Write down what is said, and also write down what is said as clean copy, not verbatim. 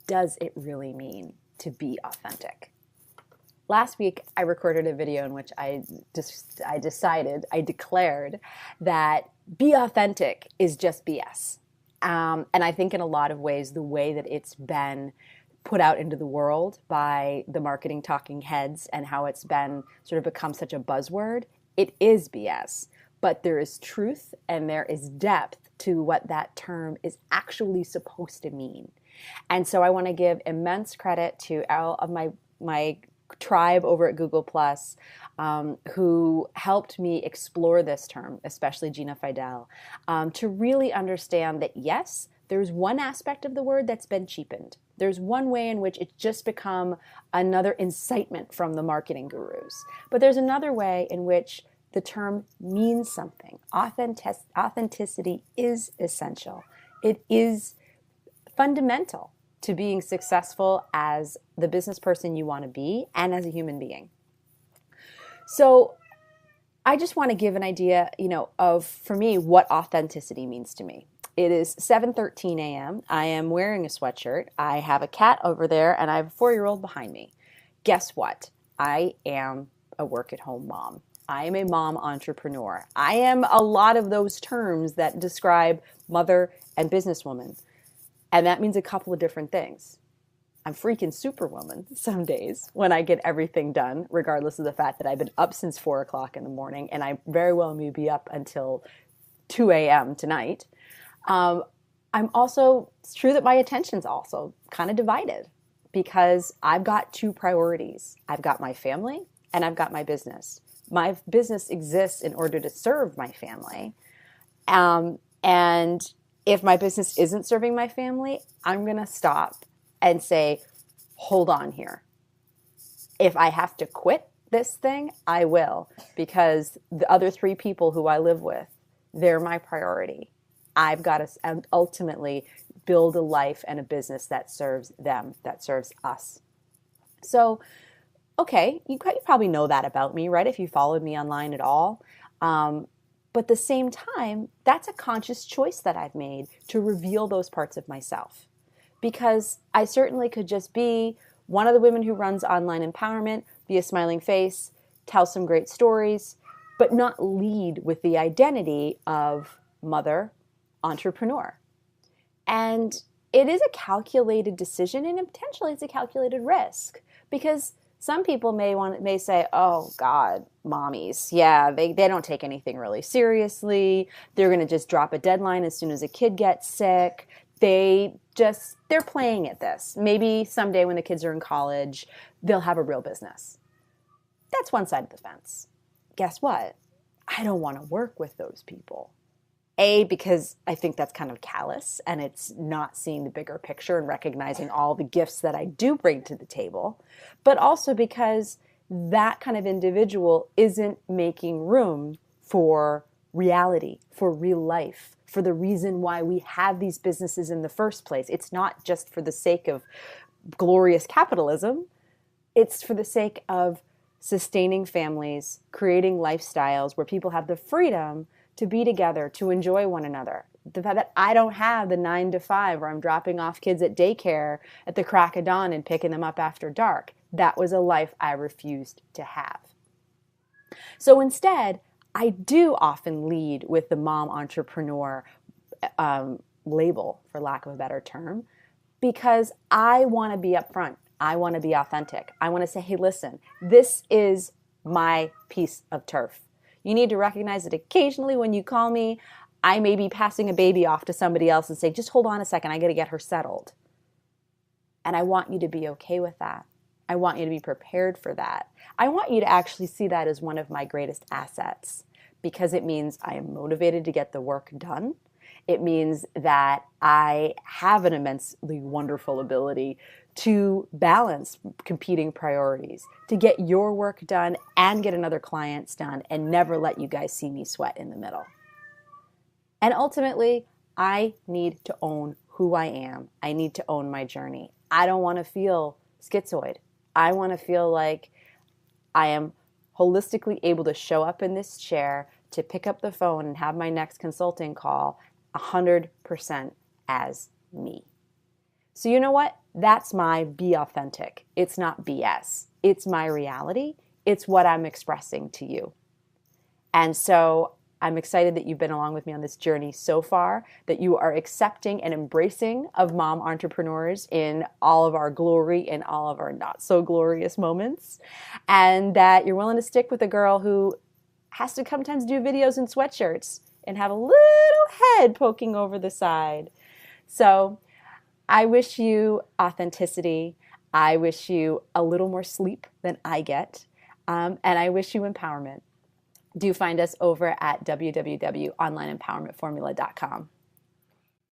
does it really mean to be authentic? Last week, I recorded a video in which I declared that be authentic is just BS. And I think in a lot of ways, the way that it's been put out into the world by the marketing talking heads and how it's been sort of become such a buzzword, it is BS. But there is truth and there is depth to what that term is actually supposed to mean. And so I want to give immense credit to all of my tribe over at Google Plus, who helped me explore this term, especially Gina Fidel, to really understand that yes, there's one aspect of the word that's been cheapened. There's one way in which it's just become another incitement from the marketing gurus. But there's another way in which the term means something. Authenticity is essential. It is fundamental to being successful as the business person you want to be and as a human being. So I just want to give an idea, of, for me, what authenticity means to me. It is 7:13 a.m. I am wearing a sweatshirt. I have a cat over there and I have a 4-year-old behind me. Guess what? I am a work-at-home mom. I am a mom entrepreneur. I am a lot of those terms that describe mother and businesswoman. And that means a couple of different things. I'm freaking superwoman some days when I get everything done, regardless of the fact that I've been up since 4 o'clock in the morning, and I very well may be up until 2 a.m. tonight. It's true that my attention's also kind of divided because I've got two priorities. I've got my family and I've got my business. My business exists in order to serve my family. And if my business isn't serving my family, I'm going to stop and say, hold on here. If I have to quit this thing, I will, because the other 3 people who I live with, they're my priority. I've got to ultimately build a life and a business that serves them, that serves us. So, okay, you probably know that about me, right? If you followed me online at all. But at the same time, that's a conscious choice that I've made to reveal those parts of myself. Because I certainly could just be one of the women who runs online empowerment, be a smiling face, tell some great stories, but not lead with the identity of mother, entrepreneur. And it is a calculated decision, and potentially it's a calculated risk, because some people may say, oh God, mommies, yeah, they don't take anything really seriously. They're going to just drop a deadline as soon as a kid gets sick. They're playing at this. Maybe someday when the kids are in college, they'll have a real business. That's one side of the fence. Guess what? I don't want to work with those people. A, because I think that's kind of callous and it's not seeing the bigger picture and recognizing all the gifts that I do bring to the table, but also because that kind of individual isn't making room for reality, for real life, for the reason why we have these businesses in the first place. It's not just for the sake of glorious capitalism. It's for the sake of sustaining families, creating lifestyles where people have the freedom to be together, to enjoy one another. The fact that I don't have the 9 to 5 where I'm dropping off kids at daycare at the crack of dawn and picking them up after dark. That was a life I refused to have. So instead, I do often lead with the mom entrepreneur label, for lack of a better term, because I want to be upfront. I want to be authentic. I want to say, hey, listen, this is my piece of turf. You need to recognize that occasionally when you call me, I may be passing a baby off to somebody else and say, just hold on a second, I got to get her settled. And I want you to be okay with that. I want you to be prepared for that. I want you to actually see that as one of my greatest assets, because it means I am motivated to get the work done. It means that I have an immensely wonderful ability to balance competing priorities, to get your work done and get another client's done and never let you guys see me sweat in the middle. And ultimately, I need to own who I am. I need to own my journey. I don't want to feel schizoid. I want to feel like I am holistically able to show up in this chair, to pick up the phone and have my next consulting call 100% as me. So you know what? That's my be authentic. It's not BS. It's my reality. It's what I'm expressing to you. And so I'm excited that you've been along with me on this journey so far, that you are accepting and embracing of mom entrepreneurs in all of our glory and all of our not so glorious moments, and that you're willing to stick with a girl who has to sometimes do videos in sweatshirts and have a little head poking over the side. So I wish you authenticity. I wish you a little more sleep than I get. And I wish you empowerment. Do find us over at www.onlineempowermentformula.com.